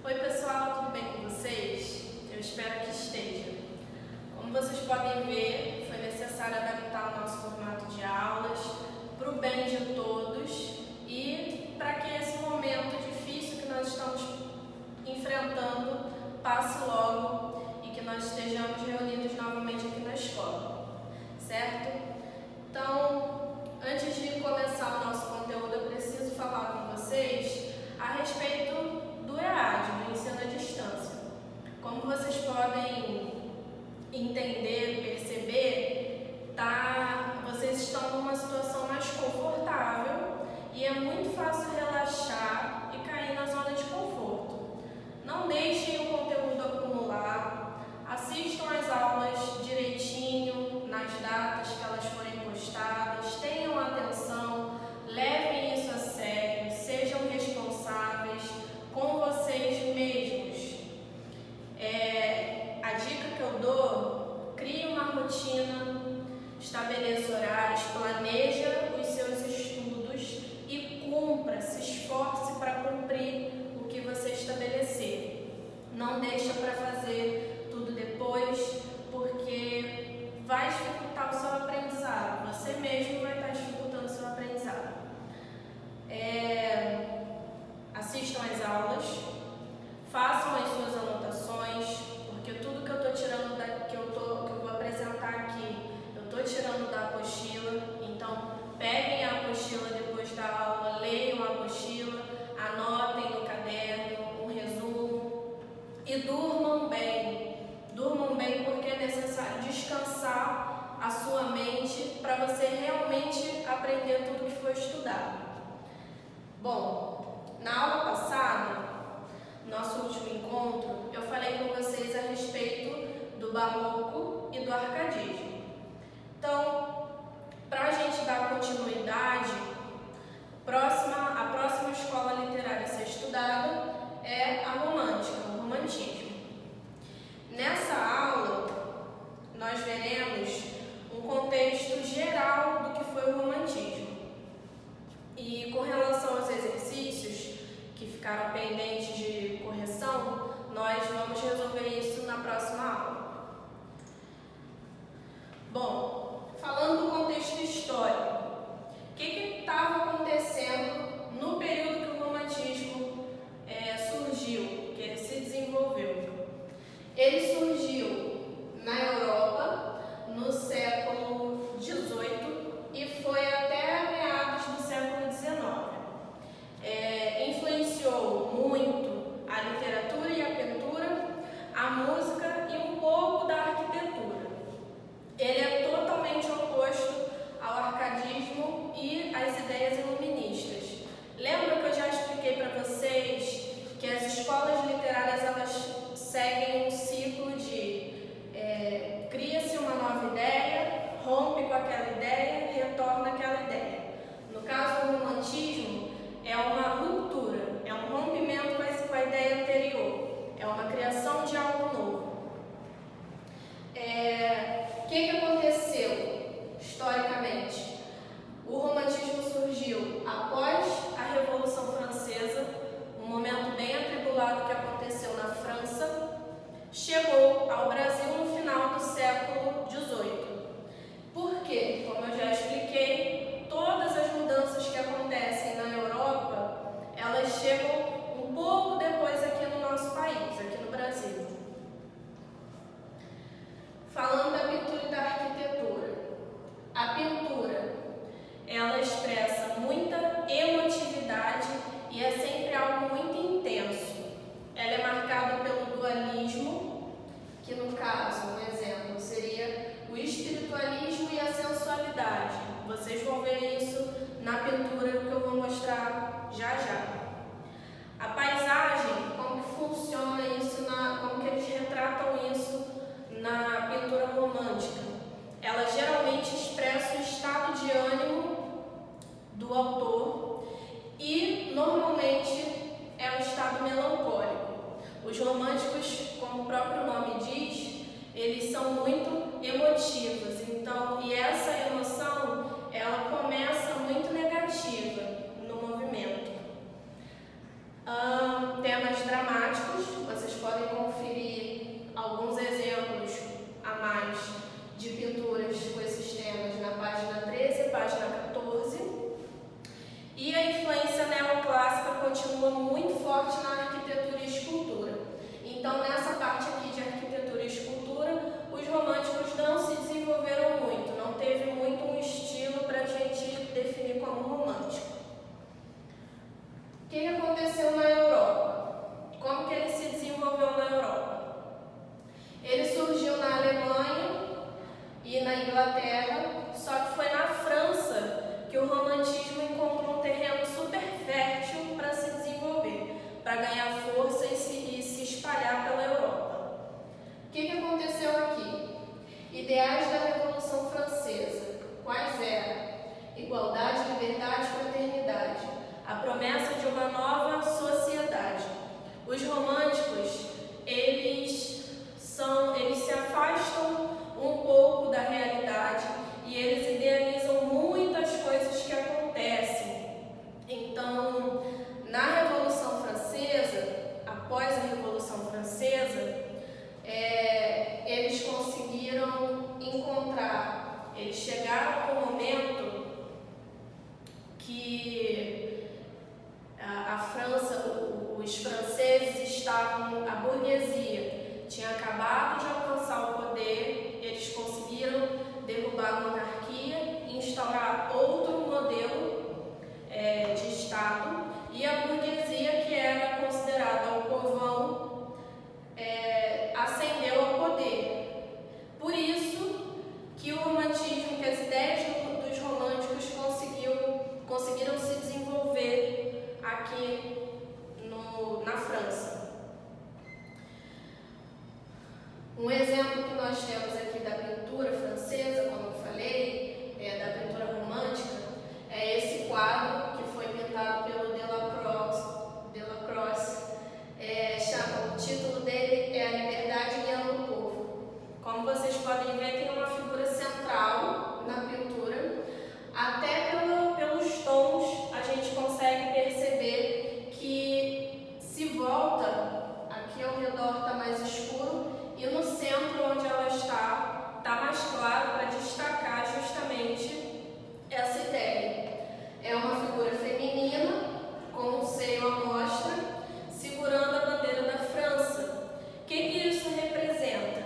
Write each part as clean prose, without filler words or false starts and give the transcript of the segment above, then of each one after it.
Oi pessoal, tudo bem com vocês? Eu espero que esteja. Como vocês podem ver, foi necessário adaptar o nosso formato de aulas para o bem de todos e para que esse momento difícil que nós estamos enfrentando passe logo e que nós estejamos reunidos novamente aqui na escola, certo? Então, antes de começar o nosso conteúdo, eu preciso falar com vocês a respeito do EAD, do ensino à distância. Como vocês podem entender, perceber, vocês estão numa situação mais confortável e é muito fácil relaxar e cair na zona de conforto. Não deixem o conteúdo acumular, assistam às aulas direitinho, nas datas que elas forem postadas, tenham atenção, levem isso a sério, sejam responsáveis com vocês mesmos. A dica que eu dou: crie uma rotina, estabeleça horários, planeja os seus estudos e cumpra, se esforce para cumprir o que você estabelecer. Não deixa para fazer tudo depois, porque vai dificultar o seu aprendizado. Você mesmo vai estar dificultando o seu aprendizado. Assistam às aulas, façam as suas anotações, porque tudo que eu estou tirando que eu vou apresentar aqui, eu estou tirando da apostila. Então, peguem a apostila depois da aula, leiam a apostila, anotem no caderno um resumo e durmam bem. Durmam bem porque é necessário descansar a sua mente para você realmente aprender tudo que foi estudado. Bom, na aula passada, nosso último encontro, eu falei com vocês a respeito do barroco e do arcadismo. Então, para a gente dar continuidade, a próxima escola literária a ser estudada é a romântica, o romantismo. Nessa aula, nós veremos um contexto geral do que foi o romantismo. E com relação aos exercícios que ficaram pendentes de correção, nós vamos resolver isso na próxima aula. Bom, falando do contexto histórico, o que estava acontecendo no período que o romantismo surgiu, que ele se desenvolveu? Ele surgiu na Europa no século XVIII e foi até meados do século XIX. Influenciou muito a literatura e a pintura, a música e um pouco da arquitetura. Ele é totalmente oposto ao arcadismo e às ideias iluministas. Lembra que eu já expliquei para vocês que as escolas literárias elas seguem um ciclo de cria-se uma nova ideia, rompe com aquela ideia, retorna àquela ideia. No caso do romantismo, é uma ruptura, é um rompimento com a ideia anterior, é uma criação de algo novo. O que aconteceu historicamente? O romantismo surgiu após a Revolução Francesa, um momento bem atribulado que aconteceu na França, chegou ao Brasil no final do século XVIII. Por quê? Como eu já expliquei, todas as mudanças que acontecem na Europa, elas chegam um pouco depois aqui no nosso país, aqui no Brasil. Falando da pintura e da arquitetura. A pintura, ela expressa muita emotividade e é sempre algo muito intenso. Ela é marcada pelo dualismo, que no caso, um exemplo, seria o espiritualismo e a sensualidade. Vocês vão ver isso na pintura que eu vou mostrar já já. A paisagem, como que funciona isso, como que eles retratam isso na pintura romântica? Ela geralmente expressa o estado de ânimo do autor e normalmente é um estado melancólico. Os românticos, como o próprio nome diz, eles são muito emotivos, e essa emoção ela começa muito negativa no movimento. Temas dramáticos, página 14. E a influência neoclássica continua muito forte na arquitetura e escultura. Então, nessa parte aqui de arquitetura e escultura, os românticos não se desenvolveram muito, não teve muito um estilo para a gente definir como romântico. O que aconteceu na Europa? Como que ele se desenvolveu na Europa? Ele surgiu na Alemanha e na Inglaterra, só que foi na França que o romantismo encontrou um terreno super fértil para se desenvolver, para ganhar força e se espalhar pela Europa. O que aconteceu aqui? Ideais da Revolução Francesa. Quais eram? Igualdade, liberdade, fraternidade. A promessa de uma nova sociedade. Os românticos, eles se afastam um pouco da realidade e eles idealizam muitas coisas que acontecem. Então, na Revolução Francesa, após a Revolução Francesa, eles conseguiram encontrar, eles chegaram ao momento que a França, os franceses estavam, a burguesia tinha acabado de alcançar o poder, eles conseguiram derrubar a monarquia, instaurar outro modelo de Estado, e a burguesia, que era considerada o povão, ascendeu ao poder. Por isso que o romantismo, que as ideias dos românticos conseguiram se desenvolver aqui na França. Um exemplo que nós temos aqui da pintura francesa, como eu falei, da pintura romântica, é esse quadro que foi pintado pelo Delacroix. O título dele é A Liberdade Guiando o Povo. Como vocês podem ver, tem uma figura central na pintura. Até pelos tons a gente consegue perceber que se volta, aqui ao redor está mais escuro, e no centro onde ela está mais claro, para destacar justamente essa ideia. É uma figura feminina, com o seio à mostra, segurando a bandeira da França. O que isso representa?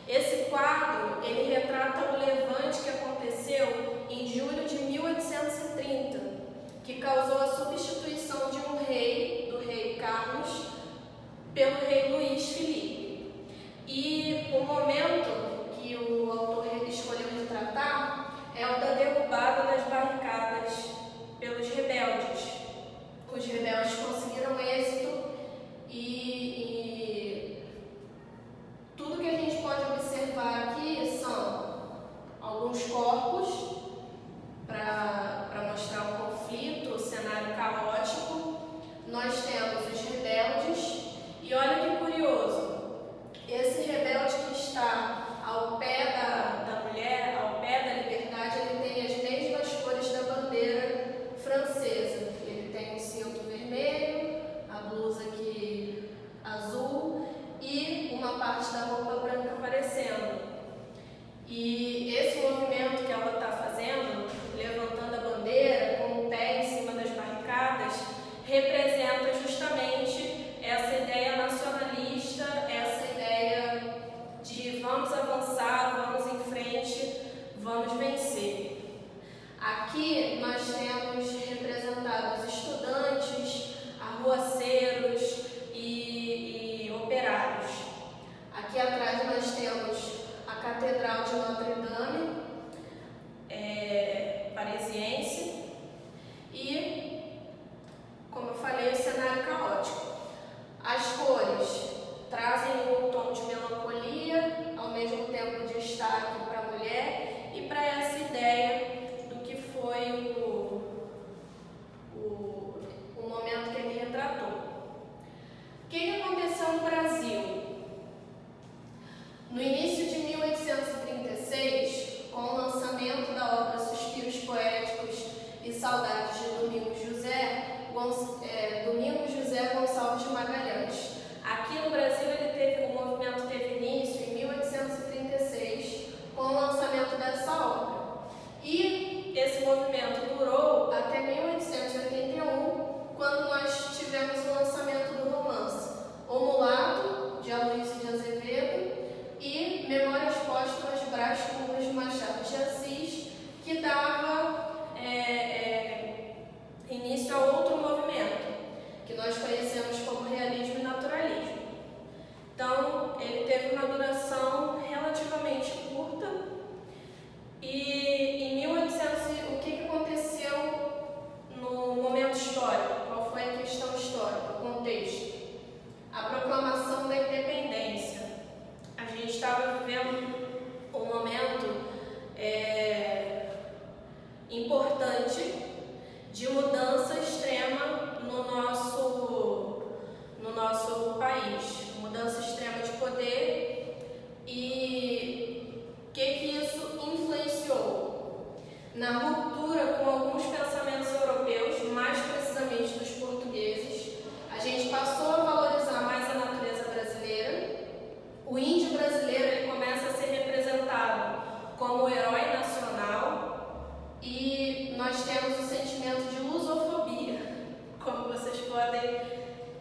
Esse quadro, ele retrata o levante que aconteceu em julho de 1830, que causou a substituição de um rei, do rei Carlos, pelo rei Luís Filipe. E o momento que o autor escolheu retratar é o da derrubada das barricadas pelos rebeldes. Os rebeldes conseguiram êxito e tudo que a gente pode observar aqui são alguns corpos para mostrar o conflito, o cenário caótico. Nós temos os rebeldes e olha que curioso, esse rebelde que está ao pé da mulher, ao pé da liberdade, ele tem as mesmas cores da bandeira francesa. Ele tem um cinto vermelho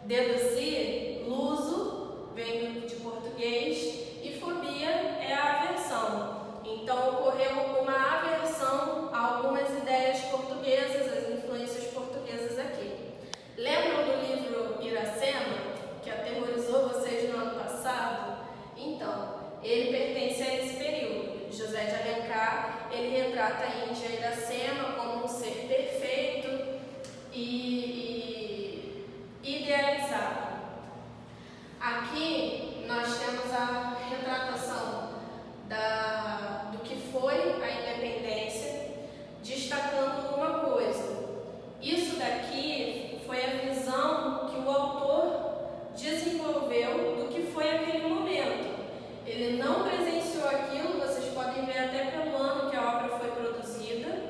deduzir, luso vem de português e fobia é a aversão. Então ocorreu uma aversão a algumas ideias portuguesas, as influências portuguesas aqui. Lembram do livro Iracema, que aterrorizou vocês no ano passado? Então, ele pertence a esse período. José de Alencar, ele retrata a Índia Iracema como um ser perfeito e idealizado. Aqui nós temos a retratação do que foi a independência, destacando uma coisa. Isso daqui foi a visão que o autor desenvolveu do que foi aquele momento. Ele não presenciou aquilo, vocês podem ver até pelo ano que a obra foi produzida,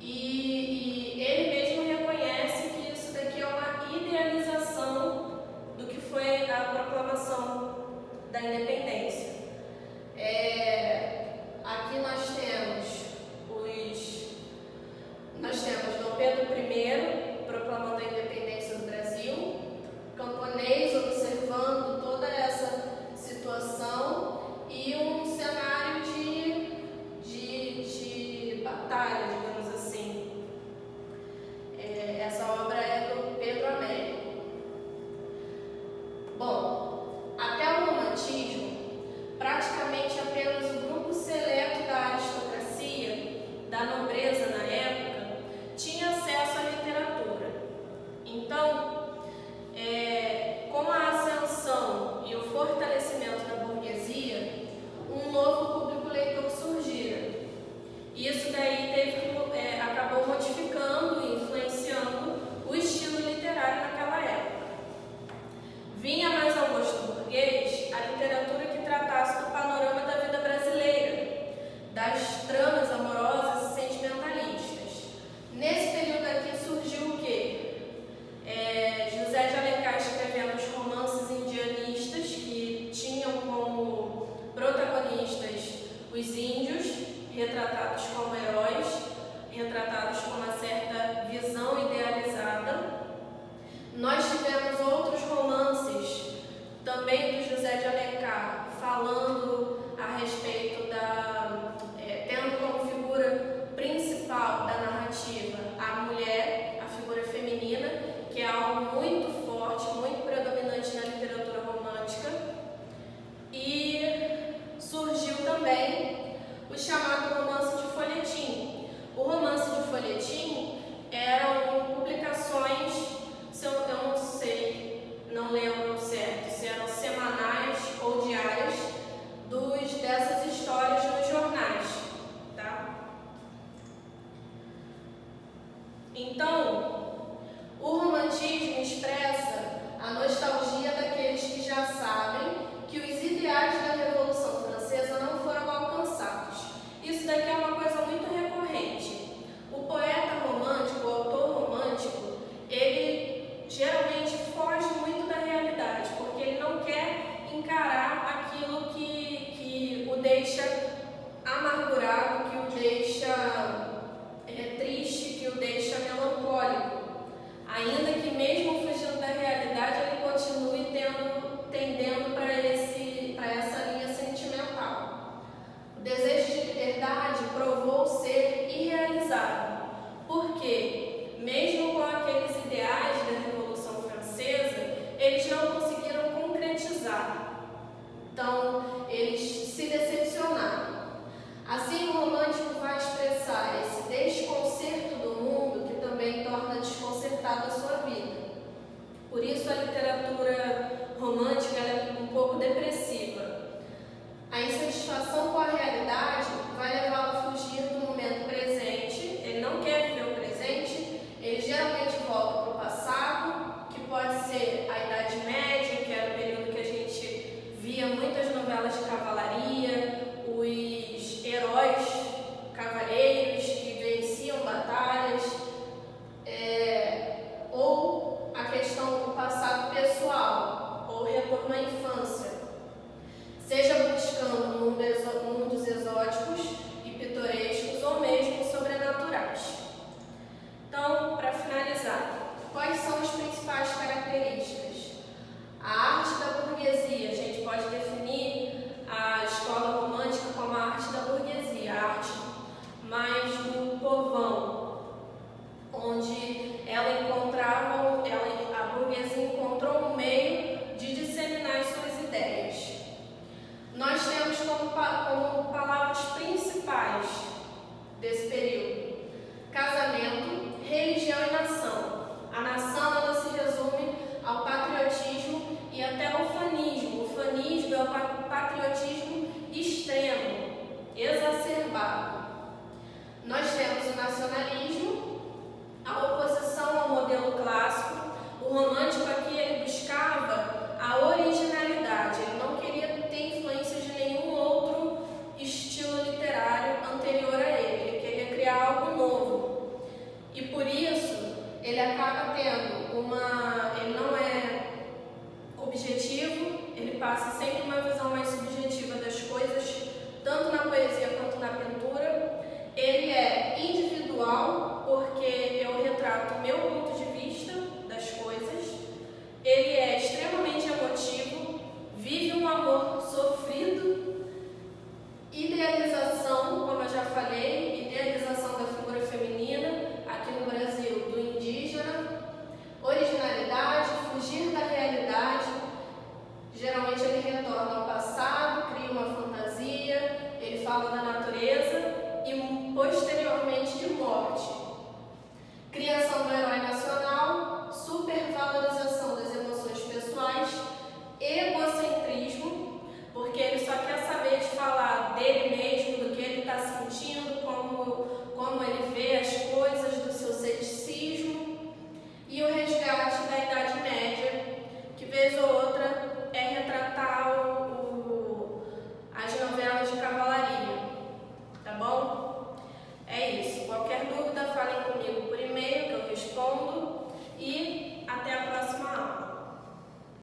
e ele mesmo reconhece que isso daqui é uma idealização do que foi a proclamação da independência. Aqui nós temos Dom Pedro I proclamando a independência do Brasil, camponês observando toda essa situação e um cenário de batalha, digamos assim. Essa obra é do Pedro Américo. Bom, até o romantismo, praticamente apenas o grupo seleto da aristocracia, da nobreza na época, tinha acesso à literatura. Então, com a ascensão e o fortalecimento da burguesia, um novo público leitor surgira. Isso daí acabou modificando e influenciando o estilo literário naquela época. Vinha mais ao gosto burguês a literatura que tratasse do panorama da vida brasileira, das tramas amorosas e sentimentalistas. Nesse período aqui surgiu o quê? José de Alencar escrevendo os romances indianistas que tinham como protagonistas os índios, retratados como heróis, retratados com uma certa visão idealizada. Nós tivemos outros romances, também do José de Alencar, falando a respeito tendo como figura principal da narrativa a mulher, a figura feminina, que é algo muito forte, muito predominante na literatura romântica. E surgiu também o chamado romance de folhetim. O romance de folhetim eram publicações, eu não sei, não lembro certo, se eram semanais ou diárias dessas histórias nos jornais, tá? Então, o romantismo expressa a nostalgia daqueles que já sabem que os ideais da Revolução Francesa não foram alcançados. Isso daqui é uma coisa muito recorrente. O poeta romântico, o autor romântico, ele geralmente foge muito da realidade, porque ele não quer encarar aquilo que o deixa amargurado, que o deixa triste, que o deixa melancólico. Ainda que mesmo fugindo da realidade, ele continue tendendo para essa linha sentimental. O desejo de liberdade provou ser irrealizável, porque, mesmo com aqueles ideais da Revolução Francesa, eles não conseguiram concretizar. Então, eles se decepcionaram. Assim, o romântico vai expressar esse desconcerto do mundo que também torna desconcertada a sua vida. Por isso, a literatura romântica é um pouco depressiva. A insatisfação com a realidade vai levá-lo a fugir do momento presente. Ele não quer viver o presente, ele geralmente volta para o passado, que pode ser a Idade Média, que era o período que a gente via muitas novelas de cavalaria, os heróis cavaleiros que venciam batalhas, ou a questão do passado pessoal, ou retorno à infância, seja buscando mundos exóticos,